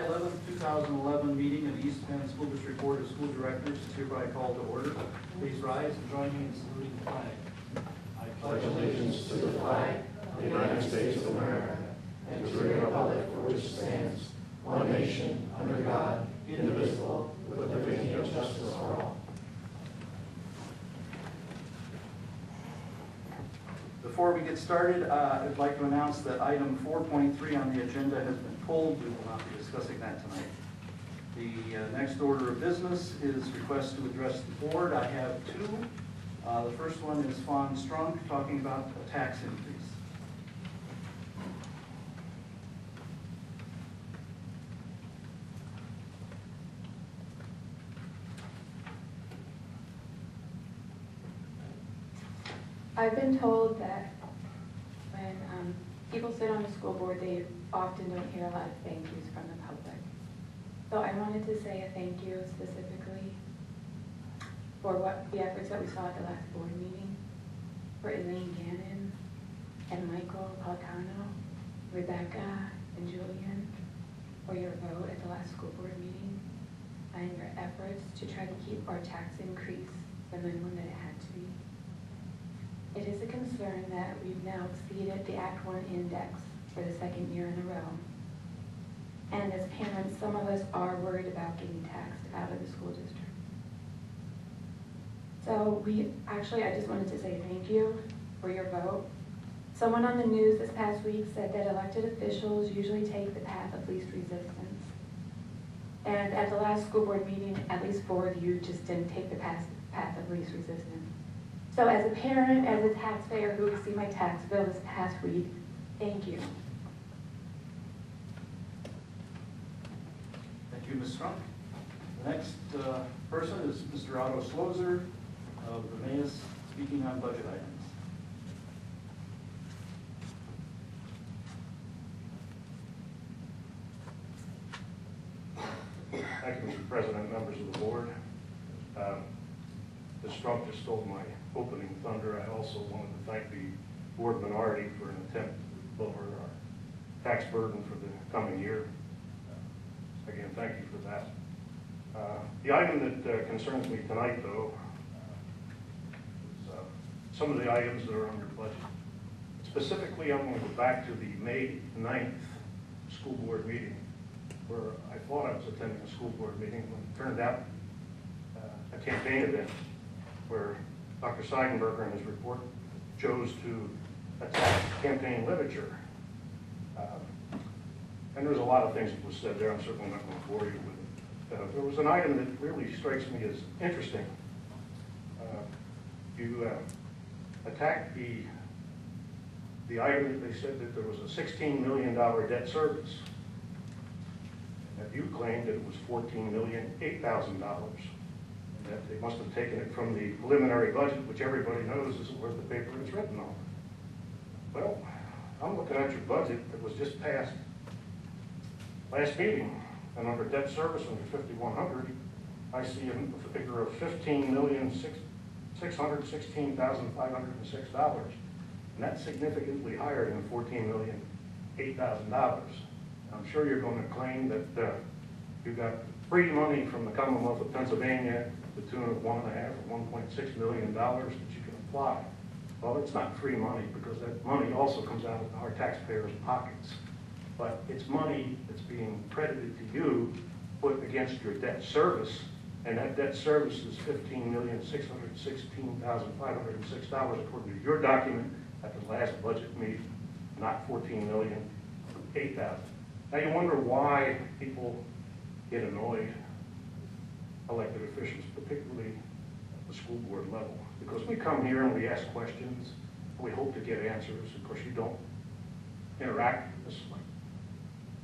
11th, 2011 meeting of the East Penn School District Board of School Directors is hereby called to order. Please rise and join me in saluting the flag. I pledge allegiance to the flag of the United States of America and to the republic for which it stands, one nation, under God, indivisible, with liberty and justice for all. Before we get started, I'd like to announce that item 4.3 on the agenda has been pulled. We will not be discussing that tonight. The next order of business is request to address the board. I have two. The first one is Fawn Strunk talking about a tax increase. I've been told that when people sit on the school board, they often don't hear a lot of thank yous from the public. So I wanted to say a thank you specifically for the efforts that we saw at the last board meeting, for Elaine Gannon and Michael Polcano, Rebecca and Julian, for your vote at the last school board meeting and your efforts to try to keep our tax increase the minimum that it had to be. It is a concern that we've now exceeded the Act 1 index for the second year in a row. And as parents, some of us are worried about getting taxed out of the school district. So I just wanted to say thank you for your vote. Someone on the news this past week said that elected officials usually take the path of least resistance. And at the last school board meeting, at least 4 of you just didn't take the path of least resistance. So as a parent, as a taxpayer who received my tax bill this past week, thank you. Thank you, Ms. Strunk. The next person is Mr. Otto Slozer of the MAIS, speaking on budget items. Thank you, Mr. President, members of the board. Ms. Strunk just stole my opening thunder. I also wanted to thank the board minority for an attempt to lower our tax burden for the coming year. Again, thank you for that. The item that concerns me tonight, though, is some of the items that are on your budget. Specifically, I'm going to go back to the May 9th school board meeting, where I thought I was attending a school board meeting when it turned out a campaign event where Dr. Seidenberger in his report chose to attack campaign literature. And there's a lot of things that was said there. I'm certainly not going to bore you with it. There was an item that really strikes me as interesting. You attacked the item that they said that there was a $16 million debt service. And that you claimed that it was $14,008,000. That they must have taken it from the preliminary budget, which everybody knows isn't worth the paper it's written on. Well, I'm looking at your budget that was just passed last meeting, and under debt service under 5100, I see a figure of $15,616,506, and that's significantly higher than $14,008,000. I'm sure you're going to claim that you got free money from the Commonwealth of Pennsylvania to the tune of $1.5 or $1.6 million that you can apply. Well, it's not free money because that money also comes out of our taxpayers' pockets. But it's money that's being credited to you, put against your debt service, and that debt service is $15,616,506 according to your document at the last budget meeting, not $14,008,000. Now you wonder why people get annoyed, elected officials, particularly at the school board level. Because we come here and we ask questions, we hope to get answers. Of course, you don't interact with us like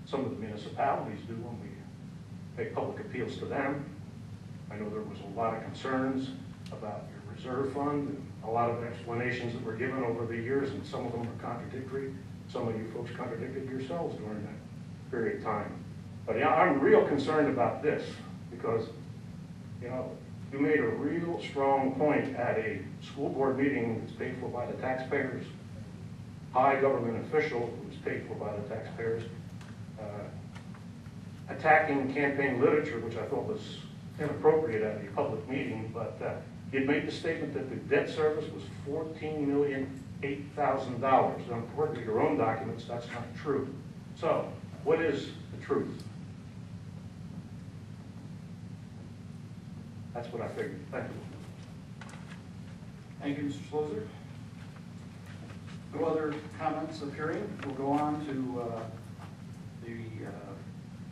some of the municipalities do when we make public appeals to them. I know there was a lot of concerns about your reserve fund and a lot of explanations that were given over the years, and some of them are contradictory. Some of you folks contradicted yourselves during that period of time. But yeah, I'm real concerned about this because, you know, you made a real strong point at a school board meeting that's paid for by the taxpayers, high government official who's paid for by the taxpayers, attacking campaign literature, which I thought was inappropriate at a public meeting, but he had made the statement that the debt service was $14,008,000. And according to your own documents, that's not true. So, what is the truth? That's what I figured. Thank you. Thank you, Mr. Slozer. No other comments appearing. We'll go on to the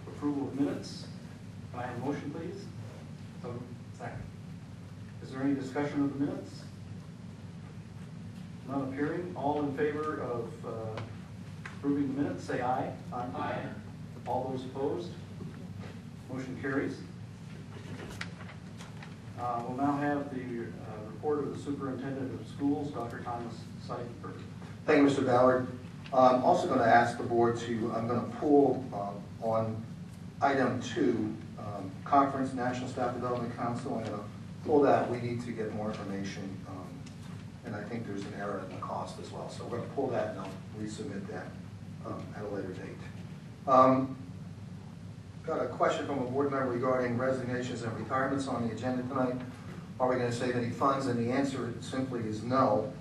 approval of minutes. Can I have a motion, please? So, second. Is there any discussion of the minutes? None appearing. All in favor of approving the minutes, say aye. Aye. All those opposed? Motion carries. We'll now have the report of the superintendent of schools, Dr. Thomas Seifert. Thank you, Mr. Ballard. I'm also going to ask the board to, I'm going to pull on item 2, Conference National Staff Development Council. I'm going to pull that. We need to get more information, and I think there's an error in the cost as well. So we're going to pull that and I'll resubmit that at a later date. Got a question from a board member regarding resignations and retirements on the agenda tonight. Are we going to save any funds? And the answer simply is no.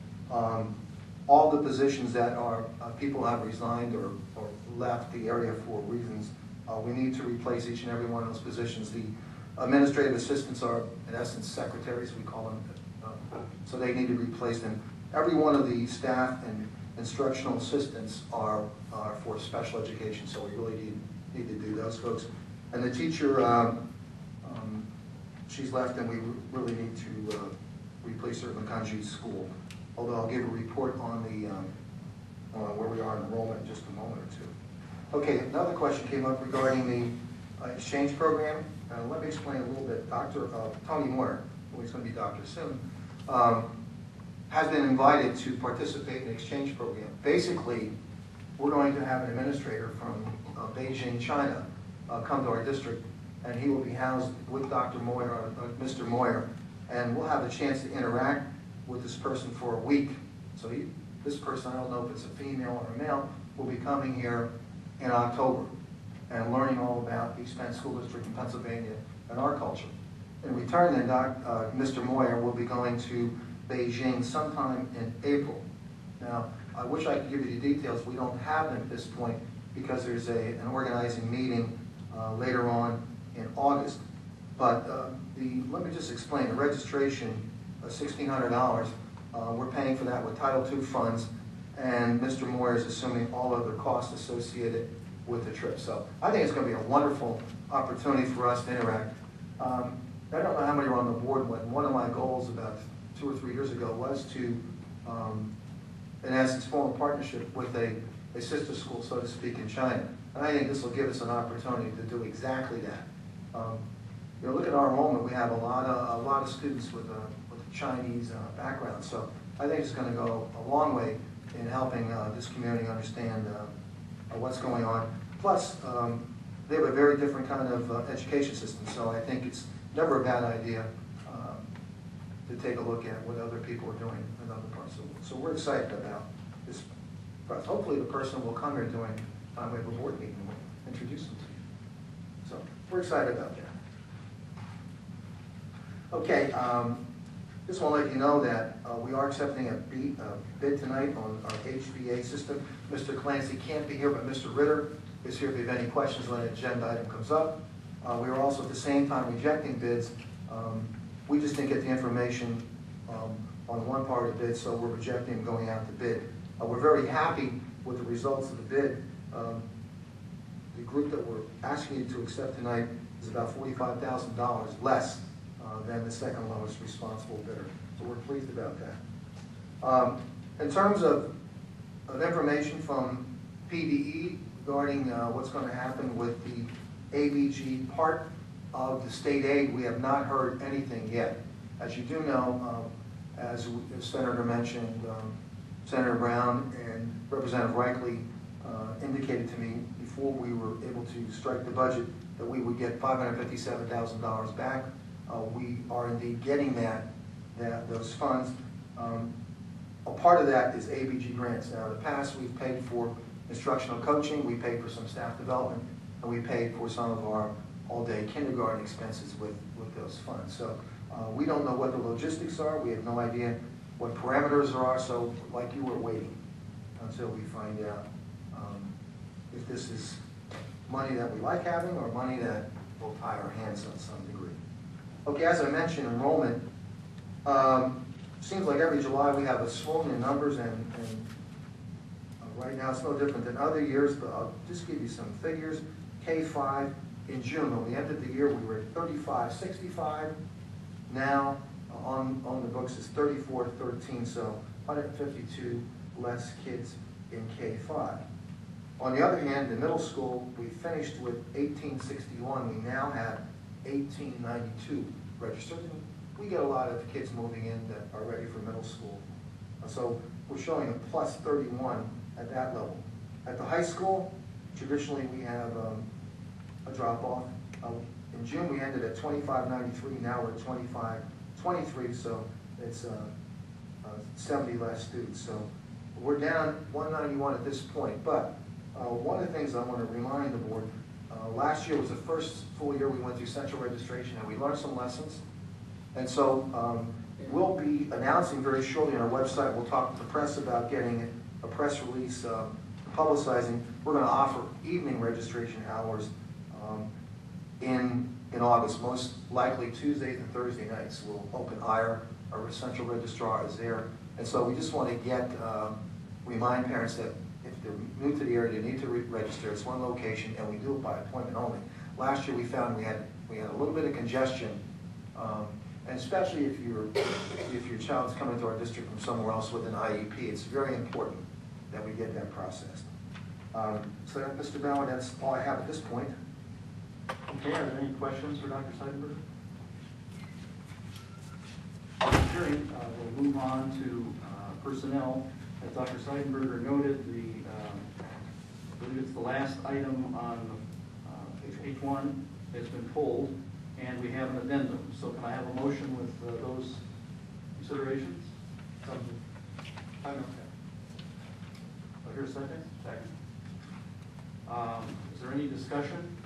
All the positions that are people have resigned or left the area for reasons, we need to replace each and every one of those positions. The administrative assistants are, in essence, secretaries, we call them, so they need to replace them. Every one of the staff and instructional assistants are for special education, so we really need to do those folks. And the teacher, she's left, and we really need to replace her in the Kanji school. Although I'll give a report on the where we are in enrollment in just a moment or two. Okay, another question came up regarding the exchange program. Let me explain a little bit. Dr. Tony Moore, who is going to be doctor soon, has been invited to participate in the exchange program. Basically, we're going to have an administrator from Beijing, China, come to our district, and he will be housed with Dr. Moyer, Mr. Moyer, and we'll have a chance to interact with this person for a week. So this person, I don't know if it's a female or a male, will be coming here in October and learning all about East Penn School District in Pennsylvania and our culture. In return, then, Mr. Moyer will be going to Beijing sometime in April. Now, I wish I could give you the details. We don't have them at this point because there's an organizing meeting later on in August. But let me just explain. The registration, $1,600, we're paying for that with Title II funds, and Mr. Moore is assuming all other costs associated with the trip. So I think it's going to be a wonderful opportunity for us to interact. I don't know how many are on the board, but one of my goals about 2 or 3 years ago was to, in essence, form a partnership with a sister school, so to speak, in China. And I think this will give us an opportunity to do exactly that. You know, look at our enrollment. We have a lot of students with a Chinese background. So I think it's going to go a long way in helping this community understand what's going on. Plus, they have a very different kind of education system. So I think it's never a bad idea to take a look at what other people are doing in other parts of the world. So we're excited about this. But hopefully the person will come here during the time we have a board meeting and we'll introduce them to you. So we're excited about that. Okay, just want to let you know that we are accepting a bid tonight on our HVA system. Mr. Clancy can't be here, but Mr. Ritter is here if you have any questions when an agenda item comes up. We are also at the same time rejecting bids. We just didn't get the information on one part of the bid, so we're rejecting going out to bid. We're very happy with the results of the bid. The group that we're asking you to accept tonight is about $45,000 less than the second lowest responsible bidder. So we're pleased about that. In terms of information from PDE regarding what's going to happen with the ABG part of the state aid, we have not heard anything yet. As you do know, as Senator mentioned, Senator Brown and Representative Reichley indicated to me before we were able to strike the budget that we would get $557,000 back. We are indeed getting those funds. A part of that is ABG grants. Now, in the past, we've paid for instructional coaching, we paid for some staff development, and we paid for some of our all-day kindergarten expenses with those funds. So we don't know what the logistics are. We have no idea what parameters there are. So like you, we're waiting until we find out if this is money that we like having or money that will tie our hands on some degree. Okay, as I mentioned, enrollment. Seems like every July we have a swing in numbers, and right now it's no different than other years, but I'll just give you some figures. K-5 in June, when we ended the year, we were at 3565. Now on the books is 3413, so 152 less kids in K-5. On the other hand, in middle school, we finished with 1861. We now have 1892 registered. We get a lot of kids moving in that are ready for middle school. So we're showing a plus 31 at that level. At the high school, traditionally we have a drop-off. In June, we ended at 2593. Now we're at 2523, so it's 70 less students. So we're down 191 at this point. But one of the things I want to remind the board, last year was the first full year we went through central registration, and we learned some lessons. And so we'll be announcing very shortly on our website, we'll talk to the press about getting a press release publicizing. We're going to offer evening registration hours in August, most likely Tuesdays and Thursday nights. We'll open IRE, our central registrar is there. And so we just want to remind parents that if they're new to the area, they need to register. It's one location, and we do it by appointment only. Last year we found we had a little bit of congestion, and especially if your child's coming to our district from somewhere else with an IEP, it's very important that we get that processed. So, Mr. Bauer, that's all I have at this point. Okay, are there any questions for Dr. Seidenberger? Hearing, we'll move on to personnel. As Dr. Seidenberger noted, I believe it's the last item on page 1 has been pulled, and we have an addendum. So can I have a motion with those considerations? I hear a second? Second. Is there any discussion?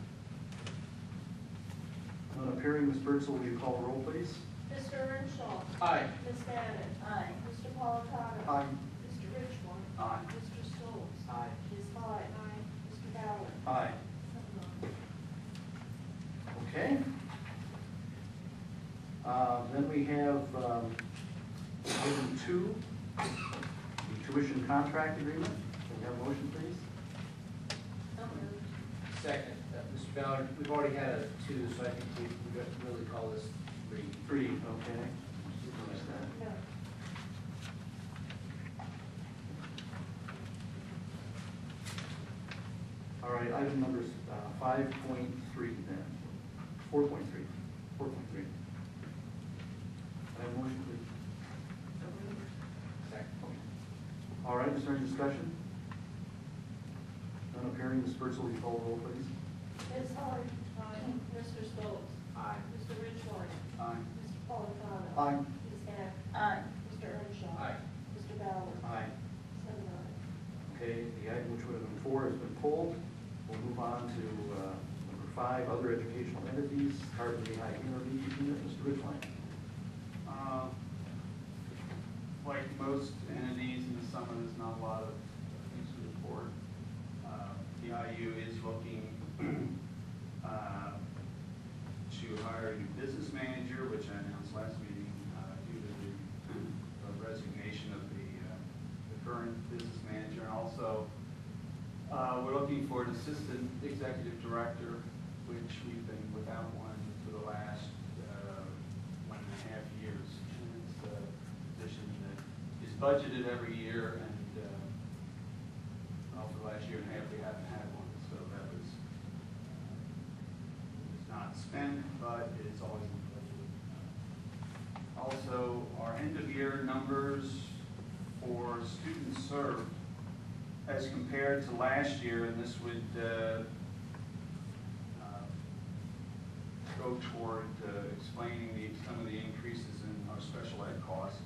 None appearing. Ms. Birdsall, will you call the roll, please? Mr. Renshaw. Aye. Ms. Bannon. Aye. Mr. Politano. Aye. Mr. Richmond. Aye. Mr. Stoltz. Aye. Ms. Hyde. Aye. Mr. Ballard. Aye. 7 ayes. Okay. Then we have item 2, the tuition contract agreement. Can we have a motion, please? So moved. Second, Mr. Ballard, we've already had a 2, so I think we really call this 3. 3, okay. What's that? No. All right, item number 5.3 then. 4.3. 4.3. I have a motion, please. So moved. Second. All right, is there any discussion? None appearing. Ms. Birdsall, will you call the roll, please? Ms. Hyde. Aye. Mr. Stoltz. Aye. Mr. Richmond. Aye. Mr. Politano. Aye. Ms. Bannon. Aye. Mr. Renshaw. Aye. Mr. Ballard. Aye. 7 ayes. Okay, the item which would have been 4 has been pulled. We'll move on to number 5, other educational entities, Carbon High Intermediate Unit. Mr. Richline. Like most entities in the summer, there's not a lot of things to report. The IU is looking to hire a new business manager, which I announced last meeting, due to the resignation of the current business manager. And also, we're looking for an assistant executive director, which we've been without one for the last 1.5 years. And it's a position that is budgeted every year, and for the last 1.5 years we haven't had one. So that was not spent, but it's always in budget. Also, our end-of-year numbers for students served as compared to last year, and this would go toward explaining some of the increases in our special ed costs.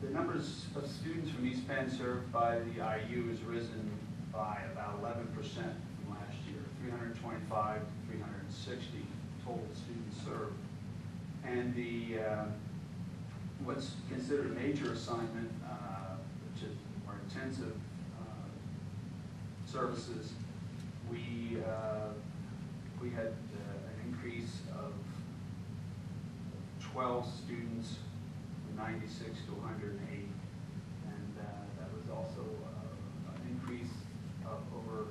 The numbers of students from East Penn served by the IU has risen by about 11% from 325 to 360 total students served. And the what's considered a major assignment, which is more intensive services, we had an increase of 12 students from 96 to 108, and that was also an increase of over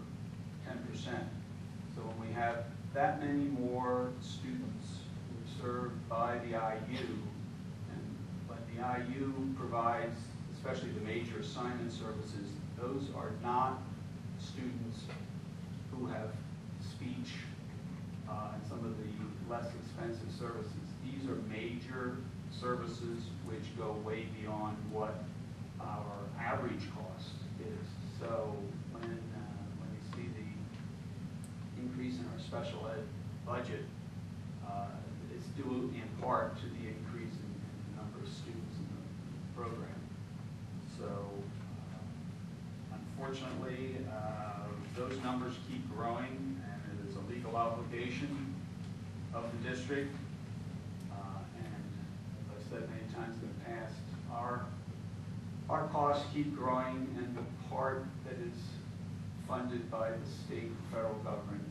10%. So when we have that many more students who are served by the IU, and when the IU provides, especially the major assignment services, those are not students who have speech and some of the less expensive services. These are major services which go way beyond what our average cost is. So when you see the increase in our special ed budget, it's due in part to the increase in the number of students in the program. So unfortunately, those numbers keep growing, and it is a legal obligation of the district. And as I've said many times in the past, our costs keep growing, and the part that is funded by the state and federal government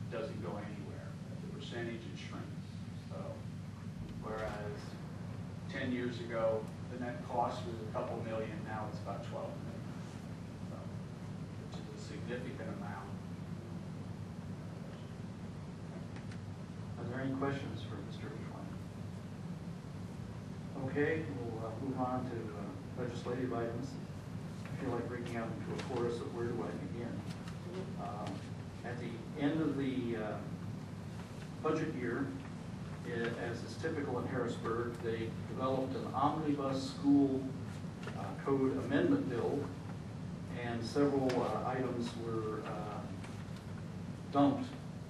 doesn't go anywhere. The percentage, it shrinks. So whereas 10 years ago, the net cost was a couple million, now it's about 12 million. So, which is a significant amount. Are there any questions for Mr. Bushline? Okay, we'll move on to legislative items. I feel like breaking out into a chorus of where do I begin. At the end of the budget year, as is typical in Harrisburg, they developed an omnibus school code amendment bill, and several items were dumped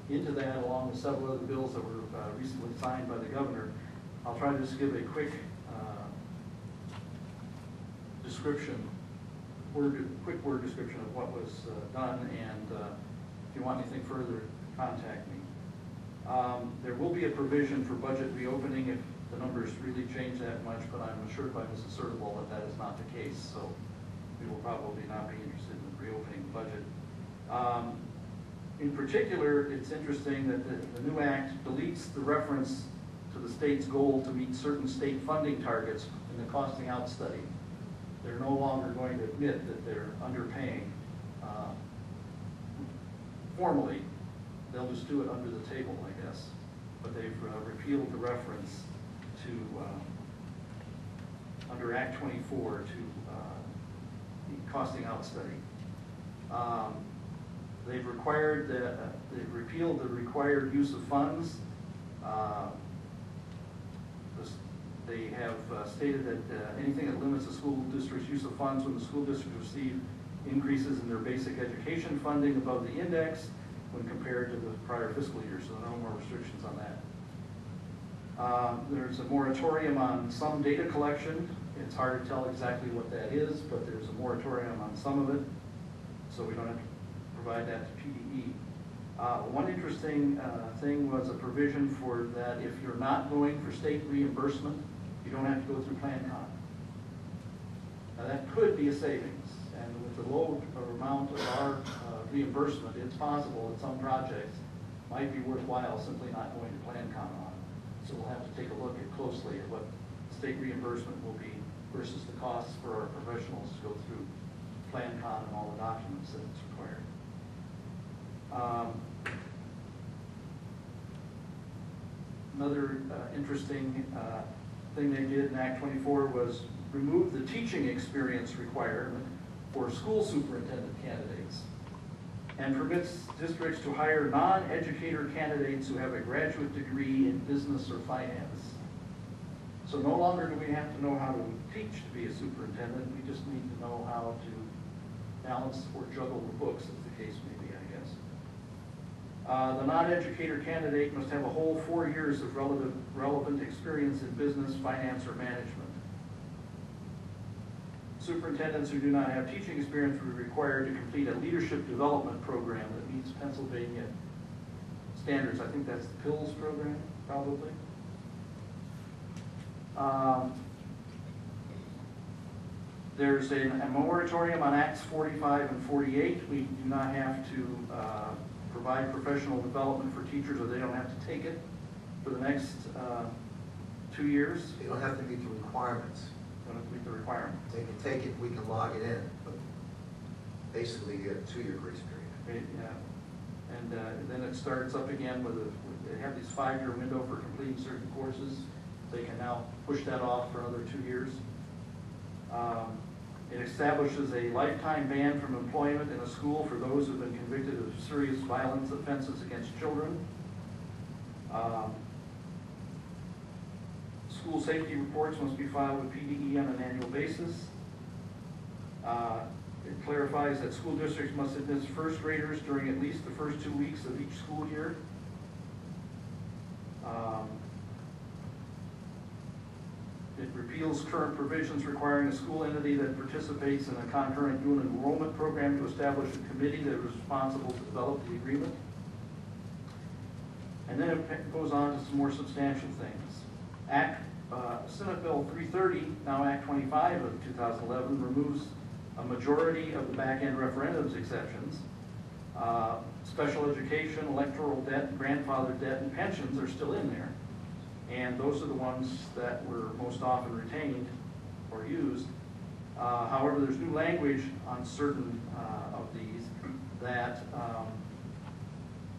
into that along with several other bills that were recently signed by the governor. I'll try to just give a quick quick word description of what was done, and if you want anything further, contact me. There will be a provision for budget reopening if the numbers really change that much, but I'm assured by Mrs. Sertable that that is not the case, so we will probably not be interested in reopening the budget. In particular, it's interesting that the new act deletes the reference to the state's goal to meet certain state funding targets in the costing out study. They're no longer going to admit that they're underpaying. Formally, they'll just do it under the table, I guess. But they've repealed the reference to, under Act 24, to the costing out study. They've repealed the required use of funds. They have stated that anything that limits the school district's use of funds when the school district receive increases in their basic education funding above the index when compared to the prior fiscal year, so no more restrictions on that. There's a moratorium on some data collection. It's hard to tell exactly what that is, but there's a moratorium on some of it, so we don't have to provide that to PDE. One interesting thing was a provision for that if you're not going for state reimbursement, you don't have to go through PlanCon. Now that could be a savings, and with the low amount of our reimbursement, it's possible that some projects might be worthwhile simply not going to PlanCon on. So we'll have to take a look closely at what state reimbursement will be versus the costs for our professionals to go through PlanCon and all the documents that it's required. Another interesting thing they did in Act 24 was remove the teaching experience requirement for school superintendent candidates and permits districts to hire non-educator candidates who have a graduate degree in business or finance. So no longer do we have to know how to teach to be a superintendent, we just need to know how to balance or juggle the books, as the case may be, I guess. The non-educator candidate must have a whole 4 years of relevant experience in business, finance, or management. Superintendents who do not have teaching experience will be required to complete a leadership development program that meets Pennsylvania standards. I think that's the PILS program, probably. There's a moratorium on Acts 45 and 48. We do not have to provide professional development for teachers, or they don't have to take it for the next 2 years. They don't have to meet the requirements. Don't have to meet the requirements. They can take it, we can log it in, but basically you get a 2-year grace period. Right, yeah. And then it starts up again they have these 5-year window for completing certain courses. They can now push that off for another 2 years. It establishes a lifetime ban from employment in a school for those who have been convicted of serious violence offenses against children. School safety reports must be filed with PDE on an annual basis. It clarifies that school districts must admit first graders during at least the first 2 weeks of each school year. It repeals current provisions requiring a school entity that participates in a concurrent dual enrollment program to establish a committee that is responsible to develop the agreement. And then it goes on to some more substantial things. Senate Bill 330, now Act 25 of 2011, removes a majority of the back-end referendums exceptions. Special education, electoral debt, grandfather debt, and pensions are still in there. And those are the ones that were most often retained or used. However, there's new language on certain of these that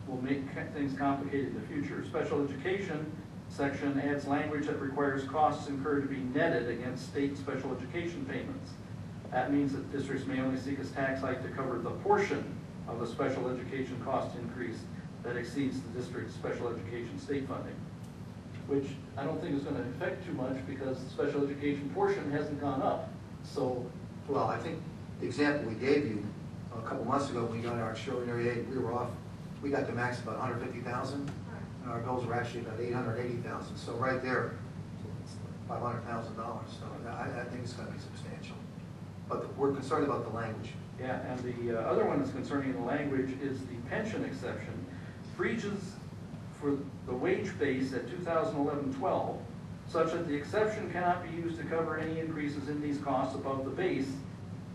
will make things complicated in the future. Special education section adds language that requires costs incurred to be netted against state special education payments. That means that districts may only seek a tax hike to cover the portion of the special education cost increase that exceeds the district's special education state funding, which I don't think is going to affect too much because the special education portion hasn't gone up. So, Well, I think the example we gave you a couple months ago, when we got our extraordinary aid, we got the max about 150,000, and our goals were actually about 880,000. So right there, $500,000. So I think it's going to be substantial. But we're concerned about the language. yeah, and the other one that's concerning the language is the pension exception. Freezes for the wage base at 2011-12, such that the exception cannot be used to cover any increases in these costs above the base,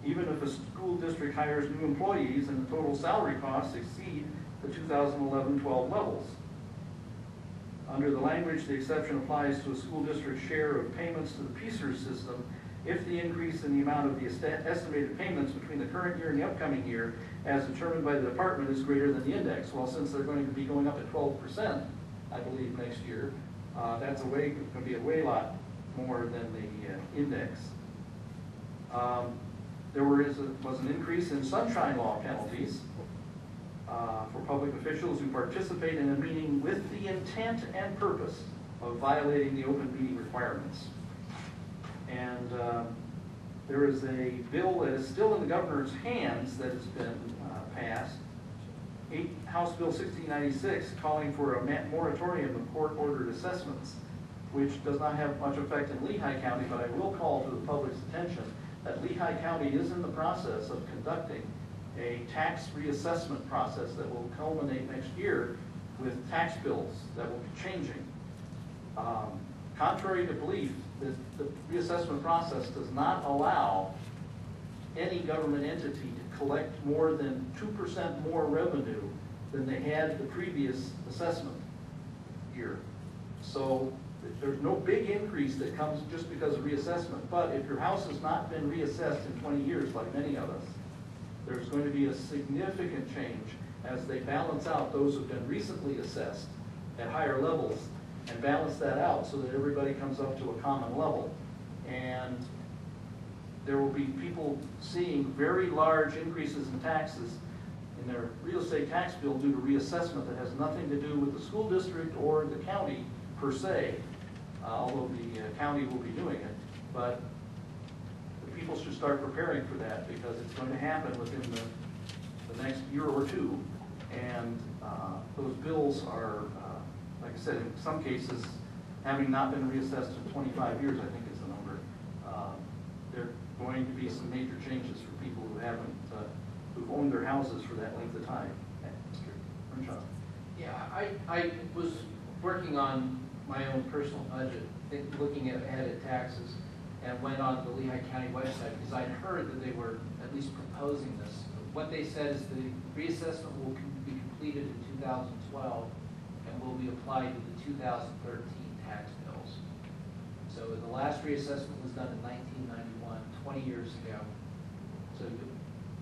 even if a school district hires new employees and the total salary costs exceed the 2011-12 levels. Under the language, the exception applies to a school district's share of payments to the PSER system if the increase in the amount of the estimated payments between the current year and the upcoming year, as determined by the department, is greater than the index. Well, since they're going to be going up at 12%, I believe, next year, that's going to be a way lot more than the index. There was an increase in sunshine law penalties for public officials who participate in a meeting with the intent and purpose of violating the open meeting requirements. And there is a bill that is still in the governor's hands that has been passed, House Bill 1696, calling for a moratorium of court-ordered assessments, which does not have much effect in Lehigh County, but I will call to the public's attention that Lehigh County is in the process of conducting a tax reassessment process that will culminate next year with tax bills that will be changing. Contrary to belief, the reassessment process does not allow any government entity to collect more than 2% more revenue than they had the previous assessment year. So there's no big increase that comes just because of reassessment. But if your house has not been reassessed in 20 years, like many of us, there's going to be a significant change as they balance out those who've been recently assessed at higher levels and balance that out so that everybody comes up to a common level. And there will be people seeing very large increases in taxes in their real estate tax bill due to reassessment that has nothing to do with the school district or the county per se, although the county will be doing it. But the people should start preparing for that because it's going to happen within the next year or two. And those bills are, like I said, in some cases, having not been reassessed in 25 years, I think is the number, going to be some major changes for people who haven't, who've owned their houses for that length of time. Mr. Earnshaw. Yeah, I was working on my own personal budget, looking ahead at taxes, and went on the Lehigh County website because I'd heard that they were at least proposing this. What they said is the reassessment will be completed in 2012 and will be applied to the 2013 tax bills. So the last reassessment was done in 1991, 20 years ago. So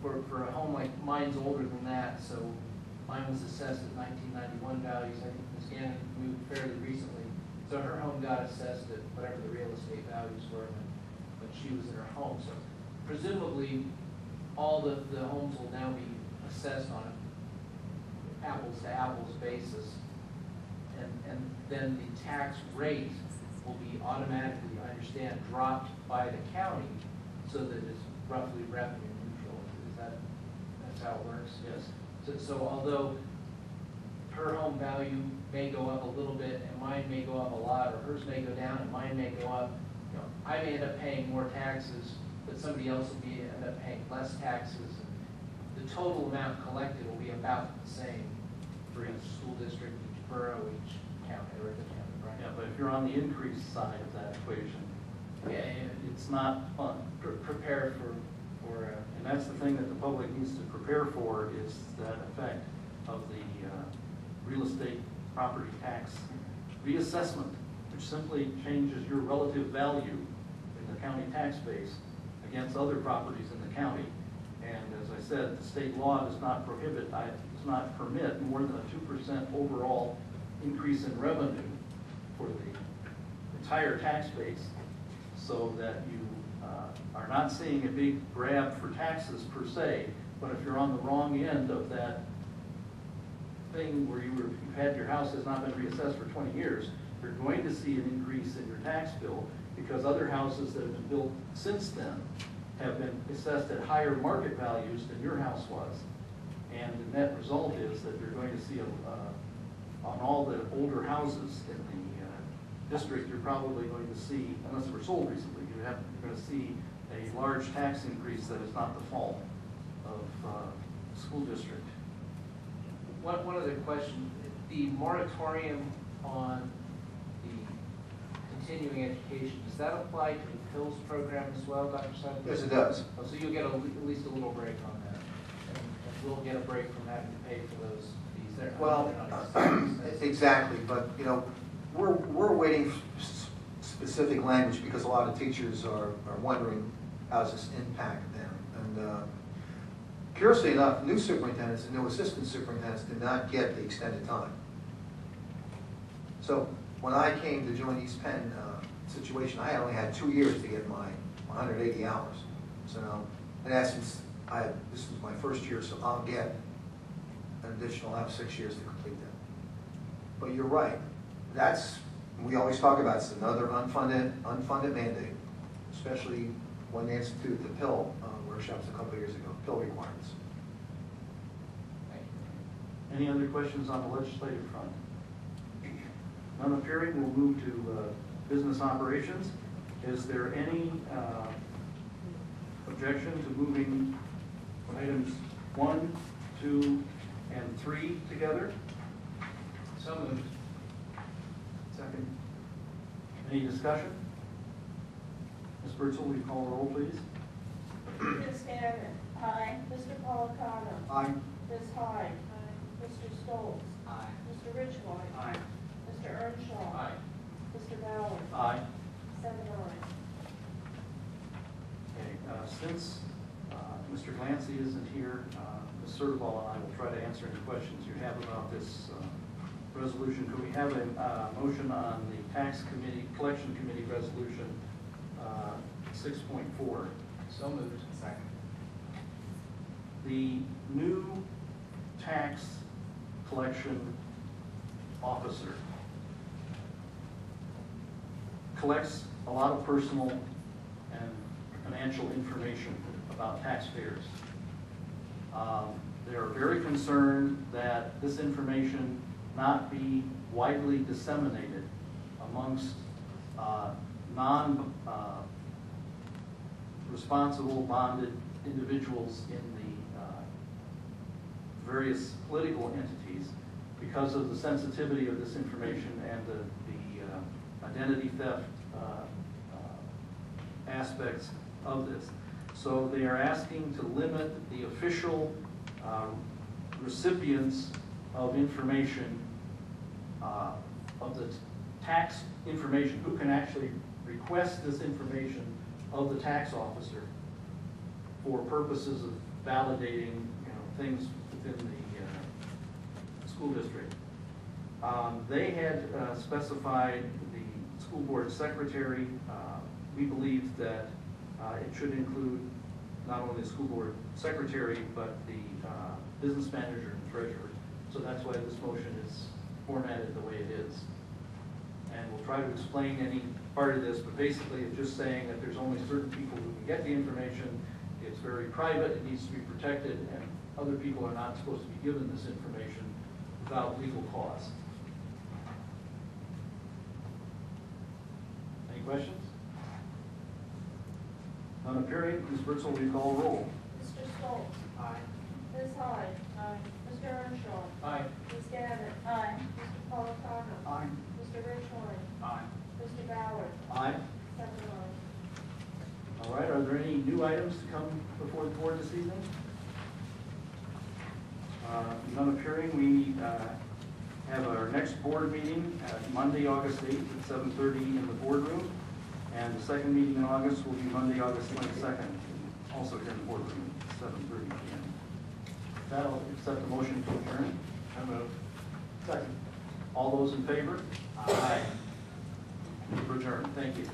for a home like mine's older than that, so mine was assessed at 1991 values. I think Ms. Gannon moved fairly recently. So her home got assessed at whatever the real estate values were when she was in her home. So presumably, all the homes will now be assessed on an apples-to-apples basis. And then the tax rate will be automatically, I understand, dropped by the county so that it's roughly revenue neutral. That's how it works? Yes. So although her home value may go up a little bit and mine may go up a lot, or hers may go down and mine may go up, you know, I may end up paying more taxes, but somebody else will end up paying less taxes. The total amount collected will be about the same for each school district, each borough, each county, or the county, right? Yeah, but if you're on the increase side of that equation, Yeah, it's not fun. prepare for And that's the thing that the public needs to prepare for, is that effect of the real estate property tax reassessment, which simply changes your relative value in the county tax base against other properties in the county. And as I said, the state law does not prohibit, does not permit more than a 2% overall increase in revenue for the entire tax base, so that you are not seeing a big grab for taxes per se. But if you're on the wrong end of that thing where you've had your house has not been reassessed for 20 years, you're going to see an increase in your tax bill, because other houses that have been built since then have been assessed at higher market values than your house was. And the net result is that you're going to see, on all the older houses in the district, you're probably going to see, unless they were sold recently, you're going to see a large tax increase that is not the fault of the school district. One other question. The moratorium on the continuing education, does that apply to the PILS program as well, Dr. Simon? Yes, it does. Oh, so you'll get at least a little break on that, and we'll get a break from having to pay for those fees there. Well, exactly, but, you know, we're waiting for specific language, because a lot of teachers are wondering how does this impact them. And curiously enough, new superintendents and new assistant superintendents did not get the extended time. So when I came to join East Penn situation, I only had 2 years to get my 180 hours. So in essence, this was my first year, so I'll get an additional, I'll have 6 years to complete that. But you're right. We always talk about it's another unfunded mandate, especially when they instituted the PIL workshops a couple of years ago, PIL requirements. Any other questions on the legislative front? None appearing, we'll move to business operations. Is there any objection to moving items 1, 2, and 3 together? So moved. Second. Any discussion? Ms. Birdsall, will you call the roll, please? Ms. Gannon. Aye. Mr. Polacano. Aye. Ms. Hyde. Aye. Mr. Stoltz. Aye. Mr. Ridgewine. Aye. Mr. Earnshaw. Aye. Mr. Ballard. Aye. 7 ayes. Okay, since Mr. Glancy isn't here, Ms. Serval and I will try to answer any questions you have about this resolution. Could we have a motion on the tax committee, collection committee resolution 6.4? So moved. Second. The new tax collection officer collects a lot of personal and financial information about taxpayers. They are very concerned that this information not be widely disseminated amongst responsible, bonded individuals in the various political entities because of the sensitivity of this information and the identity theft aspects of this. So they are asking to limit the official recipients of information, of the tax information, who can actually request this information of the tax officer for purposes of validating, things within the school district. They had specified the school board secretary. We believe that it should include not only the school board secretary, but the business manager and treasurer. So that's why this motion is formatted the way it is. And we'll try to explain any part of this, but basically it's just saying that there's only certain people who can get the information. It's very private, it needs to be protected, and other people are not supposed to be given this information without legal cause. Any questions? None appearing. Ms. Birdsall, will you call a roll? Mr. Stoltz? Aye. Ms. Hyde? Aye. Mr. Earnshaw? Aye. Ms. Gabbard? Aye. Mr. Polifano? Aye. Mr. Ridgewine? Aye. Mr. Ballard? Aye. 7 ayes. All right, are there any new items to come before the board this evening? None appearing. We have our next board meeting Monday, August 8th at 7:30 in the boardroom. And the second meeting in August will be Monday, August 22nd, also here in the boardroom at 7:30 p.m. With that, I'll accept the motion to adjourn. I move. Second. All those in favor? Aye. We're adjourned. Thank you.